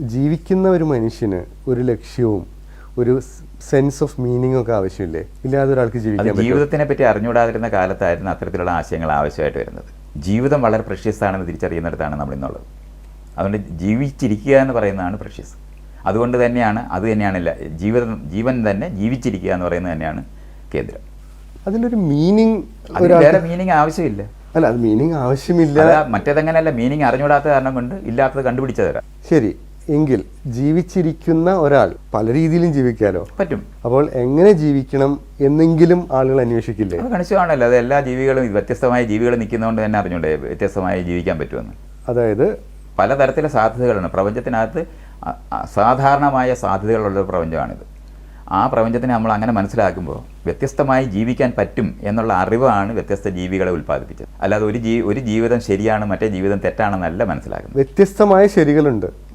ജീവിക്കുന്ന ഒരു മനുഷ്യന് ഒരു ലക്ഷ്യവും ഒരു സെൻസ് ഓഫ് മീനിങ് ഒക്കെ ആവശ്യമില്ലേ? ഇല്ലാതെ ഒരാൾക്ക് ജീവിക്കാൻ പറ്റുമോ? ജീവിതത്തിനെ പറ്റി അറിഞ്ഞുകൂടാതിരുന്ന കാലത്തായിരുന്നു അത്തരത്തിലുള്ള ആശയങ്ങൾ ആവശ്യമായിട്ട് വരുന്നത്. ജീവിതം വളരെ പ്രഷ്യസ് ആണെന്ന് തിരിച്ചറിയുന്നിടത്താണ് നമ്മൾ ഇന്നുള്ളത്. അതുകൊണ്ട് ജീവിച്ചിരിക്കുക എന്ന് പറയുന്നതാണ് പ്രഷ്യസ്. അതുകൊണ്ട് തന്നെയാണ് ജീവൻ തന്നെ ജീവിച്ചിരിക്കുക എന്ന് പറയുന്നത് തന്നെയാണ് കേന്ദ്രം. അതിനൊരു മീനിങ്, വേറെ മീനിങ് ആവശ്യമില്ല. അല്ല, അത് മീനിങ് ആവശ്യമില്ല. മറ്റേതങ്ങനെയല്ല, മീനിങ് അറിഞ്ഞുകൂടാത്ത കാരണം കൊണ്ട് ഇല്ലാത്തത് കണ്ടുപിടിച്ചതരാം. ശരി, എങ്കിൽ ജീവിച്ചിരിക്കുന്ന ഒരാൾ പല രീതിയിലും ജീവിക്കാലോ? പറ്റും. അപ്പോൾ എങ്ങനെ ജീവിക്കണം എന്നെങ്കിലും ആളുകൾ അന്വേഷിക്കില്ലേ? അത് കണിശമാണല്ലോ. അത് എല്ലാ ജീവികളും വ്യത്യസ്തമായ ജീവികൾ നിൽക്കുന്നതുകൊണ്ട് തന്നെ അറിഞ്ഞൂടെ വ്യത്യസ്തമായി ജീവിക്കാൻ പറ്റുമെന്ന്. അതായത് പലതരത്തിലെ സാധ്യതകളാണ് പ്രപഞ്ചത്തിനകത്ത്. സാധാരണമായ സാധ്യതകളുള്ള പ്രപഞ്ചമാണിത്. ആ പ്രപഞ്ചത്തിനെ നമ്മൾ അങ്ങനെ മനസ്സിലാക്കുമ്പോൾ വ്യത്യസ്തമായി ജീവിക്കാൻ പറ്റും എന്നുള്ള അറിവാണ് വ്യത്യസ്ത ജീവികളെ ഉൽപ്പാദിപ്പിച്ചത്. അല്ലാതെ ഒരു ജീവിതം ശരിയാണ് മറ്റേ ജീവിതം തെറ്റാണെന്നല്ല മനസ്സിലാക്കുന്നത്. വ്യത്യസ്തമായ ശരികളുണ്ട്.